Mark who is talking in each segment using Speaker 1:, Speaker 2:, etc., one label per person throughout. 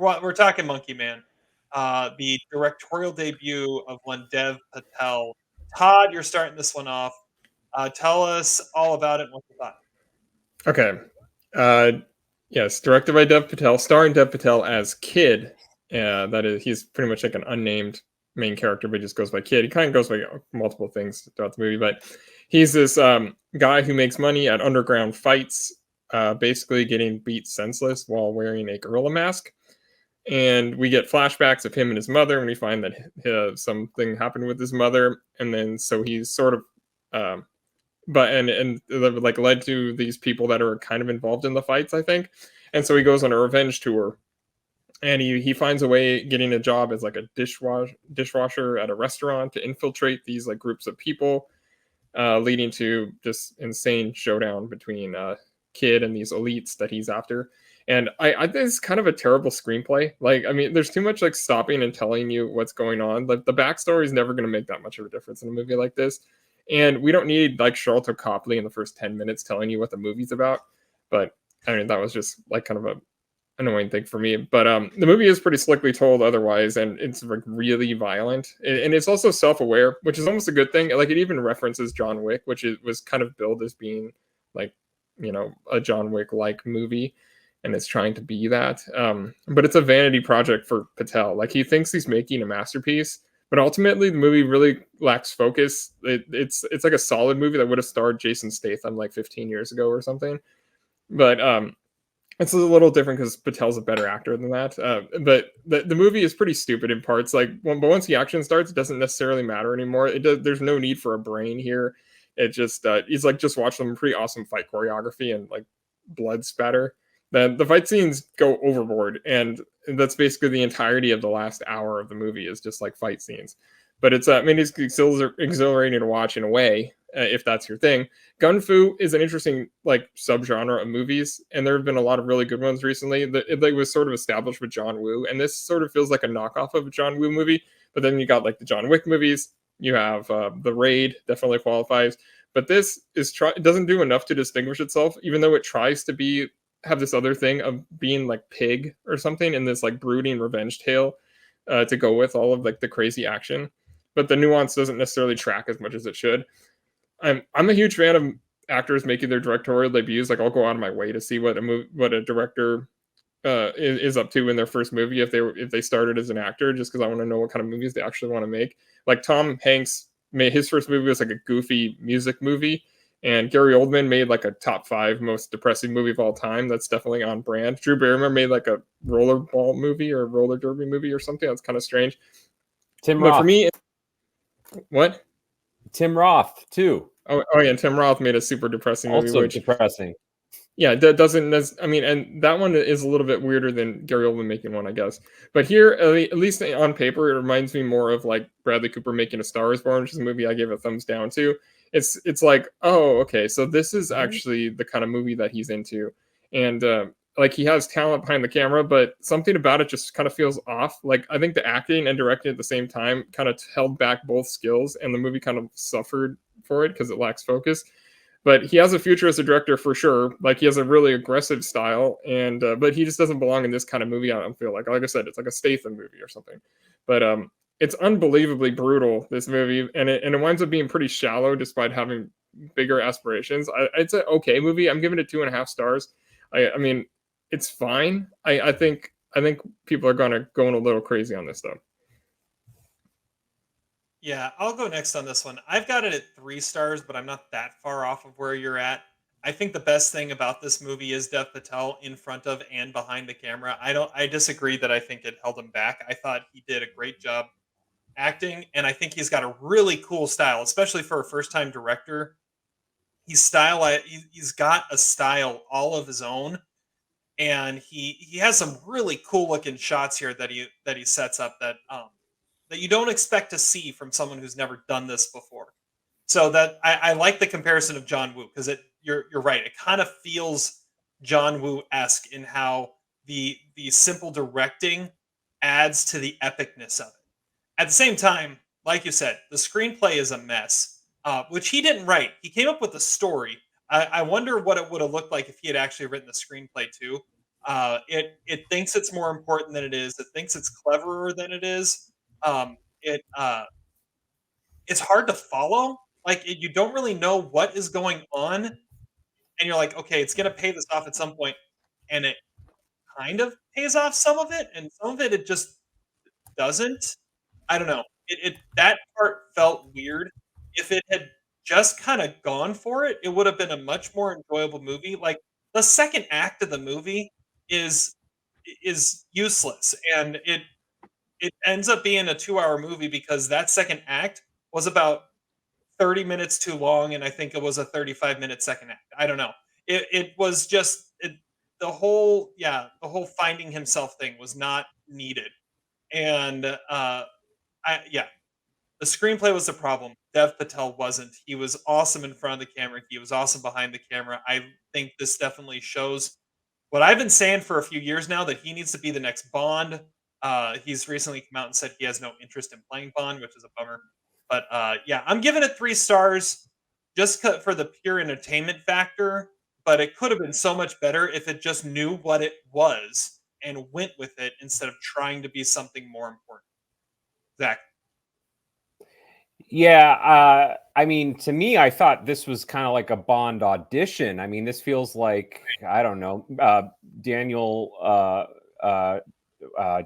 Speaker 1: we're talking Monkey Man, the directorial debut of one Dev Patel. Todd, you're starting this one off. Tell us all about it and what you thought.
Speaker 2: Okay. Uh, yes, directed by Dev Patel, starring Dev Patel as Kid. That is, he's pretty much like an unnamed main character, but he just goes by Kid. He kind of goes by multiple things throughout the movie, but he's this guy who makes money at underground fights, basically getting beat senseless while wearing a gorilla mask. And we get flashbacks of him and his mother, and we find that something happened with his mother, and then so he's sort of um, and like led to these people that are kind of involved in the fights, I think. And so he goes on a revenge tour, and he finds a way getting a job as like a dishwasher at a restaurant to infiltrate these like groups of people, leading to just insane showdown between Kid and these elites that he's after. And I think it's kind of a terrible screenplay. Like, I mean, there's too much like stopping and telling you what's going on. Like, the backstory is never going to make that much of a difference in a movie like this. And we don't need like Charlton Copley in the first 10 minutes telling you what the movie's about. But I mean, that was just like kind of a annoying thing for me. But the movie is pretty slickly told otherwise, and it's like really violent. And it's also self-aware, which is almost a good thing. Like, it even references John Wick, which was kind of billed as being like, you know, a John Wick like movie, and it's trying to be that. But it's a vanity project for Patel. Like, he thinks he's making a masterpiece, but ultimately the movie really lacks focus. It's like a solid movie that would have starred Jason Statham like 15 years ago or something. But it's a little different because Patel's a better actor than that. But the movie is pretty stupid in parts. Like, but once the action starts, it doesn't necessarily matter anymore. There's no need for a brain here. It just it's like just watch some pretty awesome fight choreography and like blood spatter. Then the fight scenes go overboard, and that's basically the entirety of the last hour of the movie is just like fight scenes. But it's I mean, it's exhilarating to watch in a way, if that's your thing. Gun fu is an interesting like subgenre of movies, and there have been a lot of really good ones recently. It was sort of established with John Woo, and this sort of feels like a knockoff of a John Woo movie. But then you got like the John Wick movies. You have The Raid, definitely qualifies. But this it doesn't do enough to distinguish itself, even though it tries to have this other thing of being like Pig or something in this like brooding revenge tale to go with all of like the crazy action. But the nuance doesn't necessarily track as much as it should. I'm a huge fan of actors making their directorial debuts. Like, I'll go out of my way to see what a director is up to in their first movie if they started as an actor, just because I want to know what kind of movies they actually want to make. Like, Tom Hanks made his first movie was like a goofy music movie, and Gary Oldman made like a top 5 most depressing movie of all time. That's definitely on brand. Drew Barrymore made like a rollerball movie or a roller derby movie or something. That's kind of strange.
Speaker 3: Tim Roth.
Speaker 2: But for me, what?
Speaker 3: Tim Roth too.
Speaker 2: Oh yeah, Tim Roth made a super depressing movie.
Speaker 3: Also depressing.
Speaker 2: Yeah, that doesn't. I mean, and that one is a little bit weirder than Gary Oldman making one, I guess. But here, at least on paper, it reminds me more of like Bradley Cooper making A Star Is Born, which is a movie I gave a thumbs down to. It's like, oh, okay, so this is actually the kind of movie that he's into, and like, he has talent behind the camera, but something about it just kind of feels off. Like, I think the acting and directing at the same time kind of held back both skills, and the movie kind of suffered for it because it lacks focus. But he has a future as a director for sure. Like, he has a really aggressive style, and but he just doesn't belong in this kind of movie. I don't feel like I said, it's like a Statham movie or something. But it's unbelievably brutal, this movie, and it winds up being pretty shallow despite having bigger aspirations. It's an okay movie. I'm giving it 2.5 stars. I mean, it's fine. I think people are going a little crazy on this though.
Speaker 1: Yeah, I'll go next on this one. I've got it at 3 stars, but I'm not that far off of where you're at. I think the best thing about this movie is Dev Patel in front of and behind the camera. I disagree that I think it held him back. I thought he did a great job acting, and I think he's got a really cool style, especially for a first-time director. He's got a style all of his own, and he has some really cool looking shots here that he sets up that you don't expect to see from someone who's never done this before. So that I like the comparison of John Woo, because you're right. It kind of feels John Woo-esque in how the simple directing adds to the epicness of it. At the same time, like you said, the screenplay is a mess, which he didn't write. He came up with the story. I wonder what it would have looked like if he had actually written the screenplay too. It thinks it's more important than it is. It thinks it's cleverer than it is. It it's hard to follow. You don't really know what is going on, and you're like, okay, it's gonna pay this off at some point, and it kind of pays off some of it, and some of it it just doesn't. I don't know. It that part felt weird. If it had just kind of gone for it, it would have been a much more enjoyable movie. Like the second act of the movie is is useless, and it ends up being a 2-hour movie because that second act was about 30 minutes too long, and I think it was a 35-minute second act. I don't know. It was just the whole the whole finding himself thing was not needed. And yeah, the screenplay was the problem. Dev Patel wasn't. He was awesome in front of the camera. He was awesome behind the camera. I think this definitely shows what I've been saying for a few years now, that he needs to be the next Bond. He's recently come out and said he has no interest in playing Bond, which is a bummer. But yeah, I'm giving it 3 stars just for the pure entertainment factor. But it could have been so much better if it just knew what it was and went with it instead of trying to be something more important. Zach.
Speaker 3: Yeah, I mean, to me, I thought this was kind of like a Bond audition. I mean, this feels like, I don't know, Daniel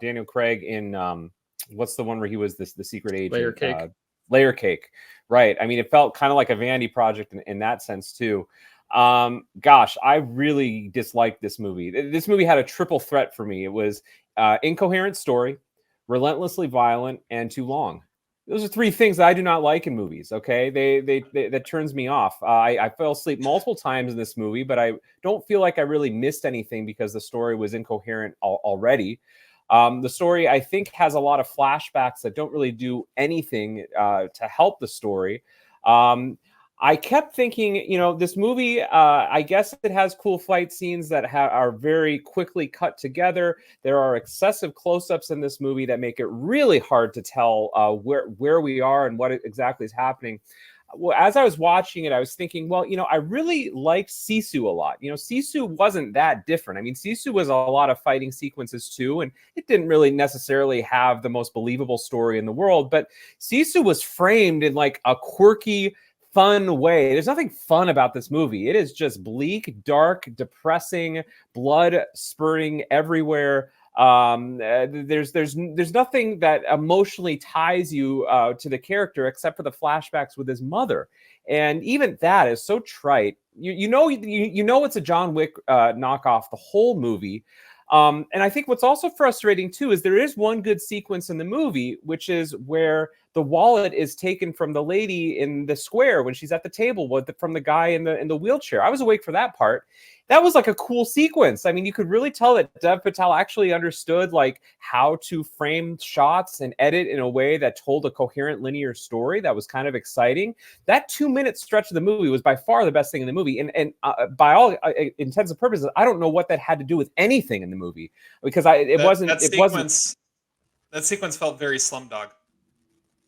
Speaker 3: Daniel Craig in what's the one where he was the secret agent?
Speaker 2: Layer Cake.
Speaker 3: Layer Cake, right? I mean, it felt kind of like a vanity project in that sense too. Gosh, I really disliked this movie. This movie had a triple threat for me. It was incoherent story, relentlessly violent, and too long. Those are 3 things that I do not like in movies. Okay, they that turns me off. I fell asleep multiple times in this movie, but I don't feel like I really missed anything because the story was incoherent already. The story, I think, has a lot of flashbacks that don't really do anything to help the story. I kept thinking, this movie, I guess it has cool fight scenes that are very quickly cut together. There are excessive close-ups in this movie that make it really hard to tell where we are and what exactly is happening. Well, as I was watching it, I was thinking, well, I really liked Sisu a lot. Sisu wasn't that different. I mean, Sisu was a lot of fighting sequences too, and it didn't really necessarily have the most believable story in the world, but Sisu was framed in like a quirky, fun way. There's nothing fun about this movie. It is just bleak, dark, depressing, blood spurting everywhere. There's nothing that emotionally ties you to the character except for the flashbacks with his mother, and even that is so trite. You know it's a John Wick knockoff the whole movie. And I think what's also frustrating too is there is one good sequence in the movie, which is where the wallet is taken from the lady in the square when she's at the table from the guy in the wheelchair. I was awake for that part. That was like a cool sequence. I mean, you could really tell that Dev Patel actually understood like how to frame shots and edit in a way that told a coherent linear story. That was kind of exciting. That 2-minute stretch of the movie was by far the best thing in the movie. And by all intents and purposes, I don't know what that had to do with anything in the movie because
Speaker 1: that sequence felt very Slumdog.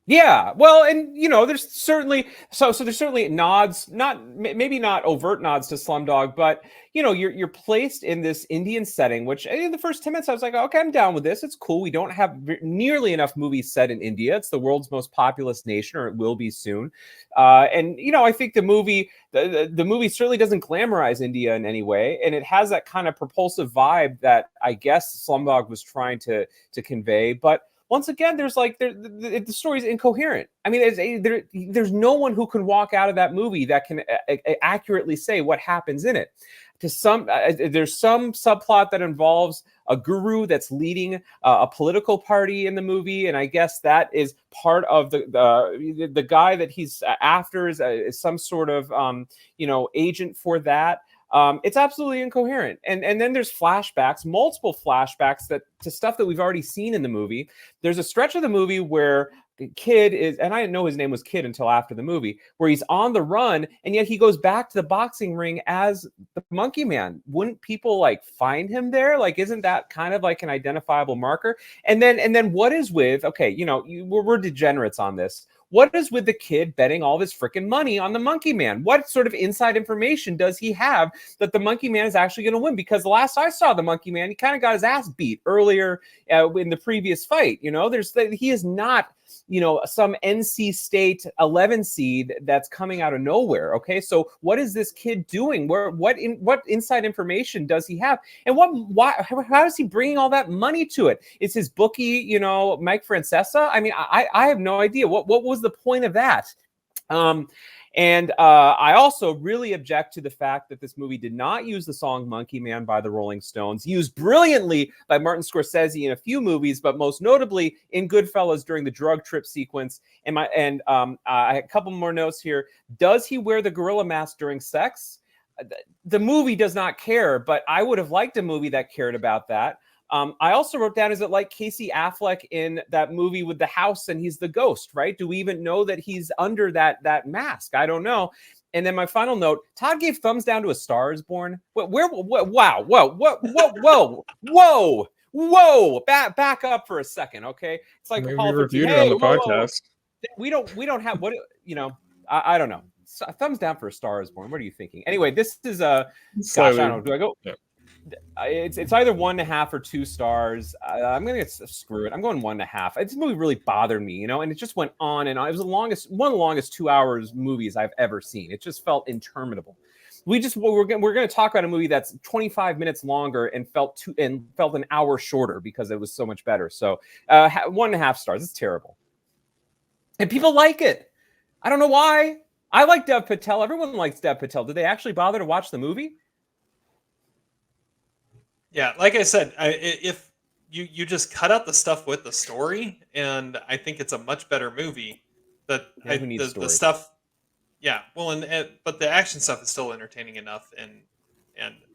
Speaker 3: Yeah, well, and there's certainly there's certainly nods, maybe not overt nods to Slumdog, but you're placed in this Indian setting, which in the first 10 minutes I was like, okay, I'm down with this. It's cool. We don't have nearly enough movies set in India. It's the world's most populous nation, or it will be soon. And I think the movie certainly doesn't glamorize India in any way, and it has that kind of propulsive vibe that I guess Slumdog was trying to convey, but. Once again, there's the story's incoherent. I mean, there's no one who can walk out of that movie that can accurately say what happens in it. There's some subplot that involves a guru that's leading a political party in the movie, and I guess that is part of the guy that he's after is some sort of agent for that. It's absolutely incoherent. And then there's flashbacks, multiple flashbacks to stuff that we've already seen in the movie. There's a stretch of the movie where Kid is, and I didn't know his name was Kid until after the movie, where he's on the run, and yet he goes back to the boxing ring as the Monkey Man. Wouldn't people find him there? Isn't that kind of like an identifiable marker? And then what is with, okay, we're degenerates on this. What is with the kid betting all of his freaking money on the Monkey Man? What sort of inside information does he have that the Monkey Man is actually going to win? Because the last I saw the Monkey Man, he kind of got his ass beat earlier in the previous fight. He is not, some NC State 11 seed that's coming out of nowhere. Okay, so what is this kid doing? What inside information does he have? And how is he bringing all that money to it? Is his bookie, Mike Francesa? I mean, I have no idea. What was the point of that? And I also really object to the fact that this movie did not use the song Monkey Man by the Rolling Stones, used brilliantly by Martin Scorsese in a few movies, but most notably in Goodfellas during the drug trip sequence. I had a couple more notes here. Does he wear the gorilla mask during sex? The movie does not care, but I would have liked a movie that cared about that. I also wrote down, is it like Casey Affleck in that movie with the house and he's the ghost, right? Do we even know that he's under that mask? I don't know. And then my final note, Todd gave thumbs down to A Star Is Born. Wow, whoa, back up for a second, okay? It's like
Speaker 2: Maybe
Speaker 3: Paul
Speaker 2: we
Speaker 3: 15.
Speaker 2: reviewed it on the podcast.
Speaker 3: We don't have I don't know. Thumbs down for A Star Is Born. What are you thinking? Anyway, this is gosh, I don't know. Do I go?
Speaker 2: Yeah.
Speaker 3: It's either 1.5 or 2 stars. I'm gonna screw it. I'm going 1.5. This movie really bothered me, and it just went on and on. It was one of the longest 2 hours movies I've ever seen. It just felt interminable. We're going to talk about a movie that's 25 minutes longer and felt an hour shorter because it was so much better. So 1.5 stars. It's terrible, and people like it. I don't know why. I like Dev Patel. Everyone likes Dev Patel. Did they actually bother to watch the movie?
Speaker 1: Yeah, like I said, if you just cut out the stuff with the story, and I think it's a much better movie. The stuff, yeah. Well, but the action stuff is still entertaining enough, and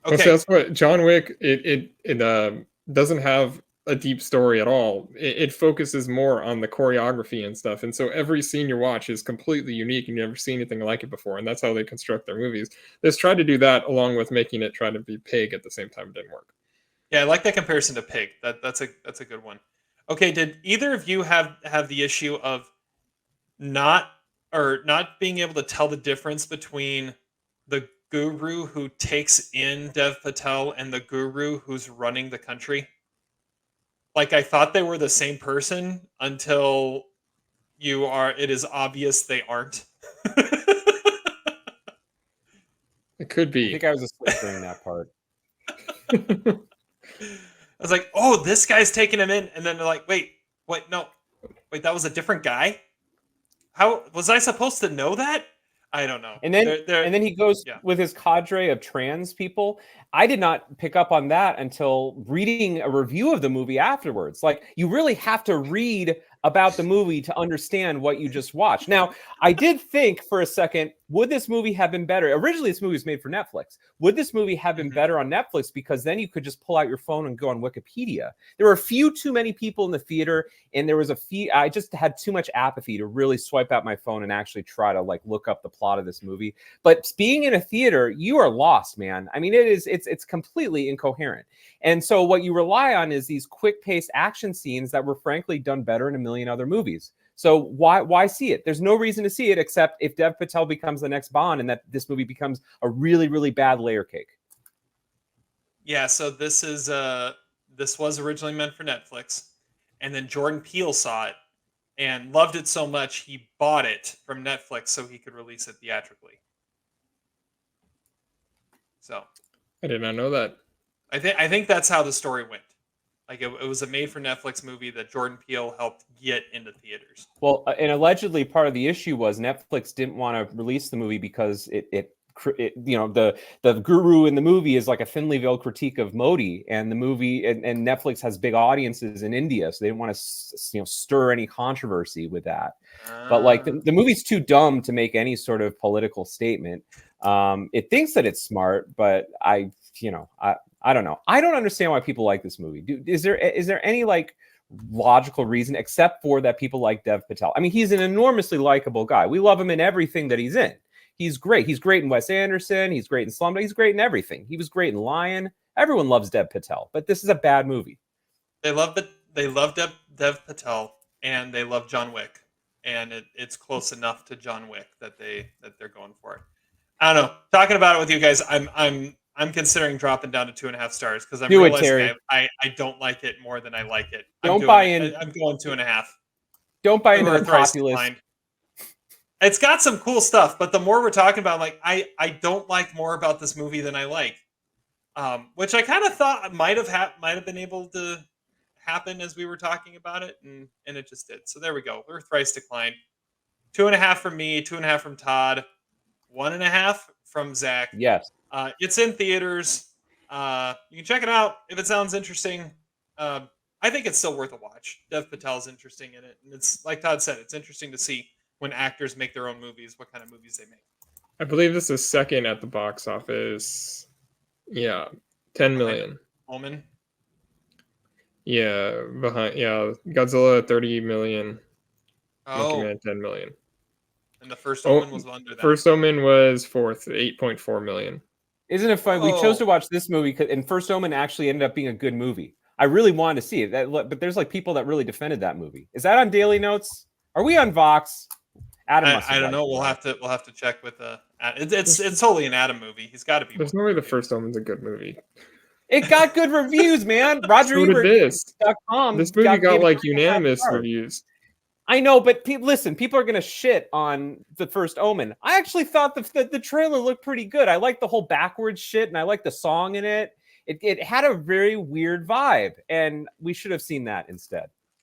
Speaker 1: okay.
Speaker 2: So that's what John Wick. It doesn't have a deep story at all. It focuses more on the choreography and stuff, and so every scene you watch is completely unique, and you never seen anything like it before. And that's how they construct their movies. This tried to do that along with making it try to be Pig at the same time. It didn't work.
Speaker 1: Yeah, I like that comparison to Pig. That's a good one. Okay, did either of you have the issue of not being able to tell the difference between the guru who takes in Dev Patel and the guru who's running the country? Like, I thought they were the same person until it is obvious they aren't.
Speaker 2: It could be.
Speaker 3: I think I was asleep during that part.
Speaker 1: I was like, oh, this guy's taking him in. And then they're like, wait, no. Wait, that was a different guy? How was I supposed to know that? I don't know.
Speaker 3: And then he goes with his cadre of trans people. I did not pick up on that until reading a review of the movie afterwards. Like, you really have to read about the movie to understand what you just watched. Now, I did think for a second, would this movie have been better? Originally, this movie was made for Netflix. Would this movie have been better on Netflix? Because then you could just pull out your phone and go on Wikipedia. There were a few too many people in the theater, and there was I just had too much apathy to really swipe out my phone and actually try to look up the plot of this movie. But being in a theater, you are lost, man. I mean, it's completely incoherent. And so what you rely on is these quick-paced action scenes that were frankly done better in a million other movies. So why see it? There's no reason to see it except if Dev Patel becomes the next Bond and that this movie becomes a really, really bad layer cake.
Speaker 1: Yeah, so this was originally meant for Netflix, and then Jordan Peele saw it and loved it so much he bought it from Netflix so he could release it theatrically. So
Speaker 2: I did not know that.
Speaker 1: I think that's how the story went. Like, it was a made-for-Netflix movie that Jordan Peele helped get into theaters.
Speaker 3: Well, and allegedly part of the issue was Netflix didn't want to release the movie because it the guru in the movie is like a thinly veiled critique of Modi, and the movie and Netflix has big audiences in India, so they didn't want to stir any controversy with that. But the movie's too dumb to make any sort of political statement. It thinks that it's smart, but I don't know. I don't understand why people like this movie. Is there any logical reason except for that people like Dev Patel? I mean, he's an enormously likable guy. We love him in everything that he's in. He's great. He's great in Wes Anderson. He's great in Slumdog. He's great in everything. He was great in Lion. Everyone loves Dev Patel, but this is a bad movie.
Speaker 1: They love Dev Patel, and they love John Wick. and it's close enough to John Wick that they're going for it. I don't know. Talking about it with you guys, I'm considering dropping down to 2.5 stars because I'm
Speaker 3: Do it,
Speaker 1: realizing
Speaker 3: Terry.
Speaker 1: I don't like it more than I like it.
Speaker 3: Don't buy in.
Speaker 1: I'm going 2.5.
Speaker 3: Don't buy into the
Speaker 1: Thrice
Speaker 3: populist.
Speaker 1: declined. It's got some cool stuff, but the more we're talking about, like I don't like more about this movie than I like, which I kind of thought might have been able to happen as we were talking about it, and it just did. So there we go. We're thrice declined. 2.5 from me, 2.5 from Todd, 1.5 from Zach.
Speaker 3: Yes.
Speaker 1: It's in theaters. You can check it out if it sounds interesting. I think it's still worth a watch. Dev Patel's interesting in it, and it's like Todd said, it's interesting to see when actors make their own movies, what kind of movies they make.
Speaker 2: I believe this is second at the box office. Yeah, 10 million.
Speaker 1: Omen.
Speaker 2: Yeah, Godzilla 30 million.
Speaker 1: Oh,
Speaker 2: Man 10 million.
Speaker 1: and the first Omen was under that.
Speaker 2: First Omen was fourth, 8.4 million.
Speaker 3: Isn't it fun? We chose to watch this movie, and First Omen actually ended up being a good movie. I really wanted to see it, but there's like people that really defended that movie. Is that on Daily Notes? Are we on Vox? Adam,
Speaker 1: I don't know. We'll have to check with it's totally an Adam movie. He's got to be.
Speaker 2: There's no way the First Omen's a good movie.
Speaker 3: It got good reviews, man. RogerEbert.com.
Speaker 2: This movie got like unanimous reviews.
Speaker 3: I know, but listen, people are going to shit on the First Omen. I actually thought the trailer looked pretty good. I like the whole backwards shit, and I like the song in it. It had a very weird vibe, and we should have seen that instead.